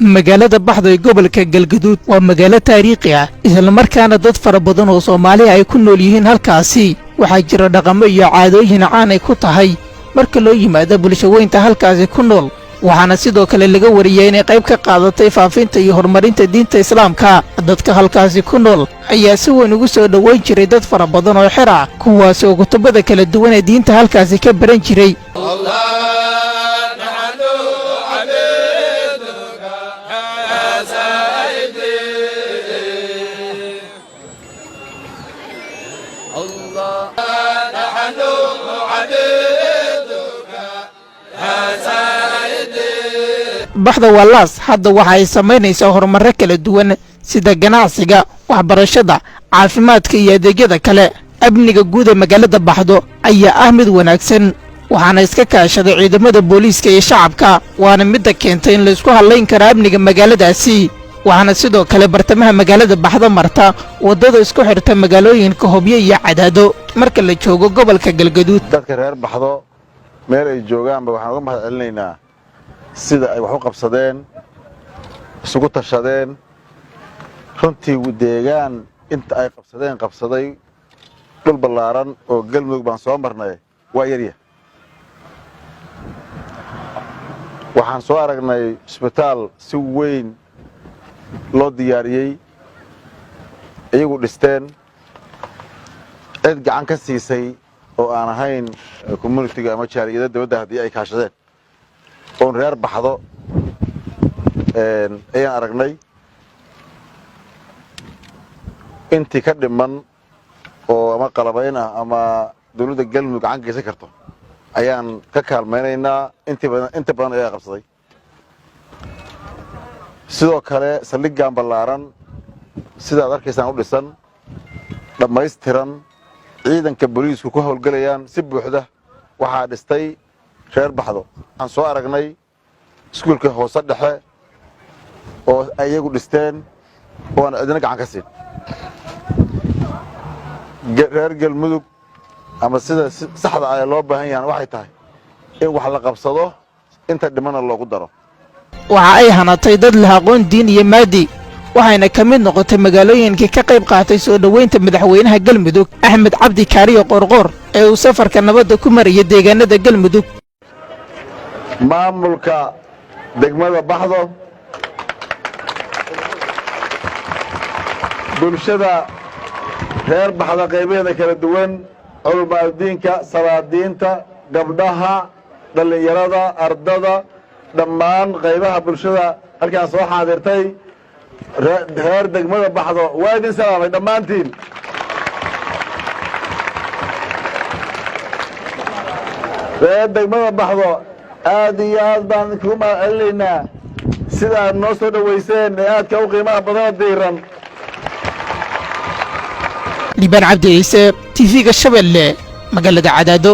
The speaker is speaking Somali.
magaalada Baxdo ee gobolka Galgaduud waa magaalo taariikhi ah isla markaana dad fara badan oo Soomaali ay ku nool yihiin halkaasi waxaa jira dhaqamo iyo caadooyin caan ay ku tahay marka loo yimaado bulshooyinka halkaasi ku nool waxaana sidoo kale laga wariyay inay qayb ka qaadatay faafinta iyo horumarinta diinta Islaamka dadka halkaasi ku nool ayaa si weyn ugu soo dhaweyn jiray dad fara badan oo xir ah kuwaas oo kutubada kala duwan ee diinta halkaasi ka baran jiray Baxdo Wallaas hadda waxa ay sameynaysaa horumar kala duwan sida ganacsiga, waxbarashada, caafimaadka iyo adeegyada kale. Amniga guud ee magaalada Baxdo ayaa ah mid wanaagsan waxaana iska kaashaday ciidamada booliiska iyo shacabka waana mid keentay in la isku haleyn karo amniga magaaladaasi. waxaana sidoo kale bartamaha magaalada Baxdo marta wadada isku xirta magaalooyinka Hobyo iyo Cadaado marka la joogo gobolka Galgaduud. dadka reer Baxdo meel ay joogaan waxaan uga mahadcelinaynaa sida ay wax u qabsadeen isugu tashadeen runtii deegaan inta ay qabsaday dhul ballaaran oo Galmudug baan soo marnay waa yar waxaan soo aragnay isbitaal si weyn loo diyaariyay iyagu dhisteen cid gacan ka siisay oo aan ahayn community-ga ama jaariyada dawladda hadii ay kaashadeen oo reer Baxdo ayaan aragnay intii ka dhiman oo ama qalabayn ah ama dawladda Galmudug gacan geysan karto ayaan ka kaalmaynaynaa inta badan ayaa qabsaday sidoo kale saldhigaan ballaaran sida aad arkaysaan u dhisan dhammaystiran ciidanka booliisku ku howlgalayaan si buuxda waxaa dhistay reer Baxdo aan soo aragnay iskuulka hoose dhexe oo ayagu dhisteen oo aan cidina gacan ka siin reer Galmudug ama sida saxda ah loo baahan yahay waxay tahay in wax la qabsado inta dhimana loogu daro waxa ay hanatay dad leh aqoon diin iyo maadi waxayna ka mid noqotay magaalooyinka ka qayb qaatay soo dhaweynta madaxweynaha Galmudug Axmed Cabdi Kaariyo Qorqor ee uu safarka nabadda ku mariyay deegaanada Galmudug maamulka degmada Baxdo bulshada reer Baxdo qaybaheeda kala duwan culumadiinka salaadiinta gabdhaha dhalinyarada ardada dhammaan qaybaha bulshada halkaan soo xaadirtay reer degmada Baxdo waa idin salaamay dhammaantiin reer degmada Baxdo aad iyo aad baan idinku mahadcelinaynaa sida aad noo soo dhaweyseen ee aadka u qiimaha badan diiran Liban Cabdi Ciise TV-ga Shabeelle magaalada Cadaado.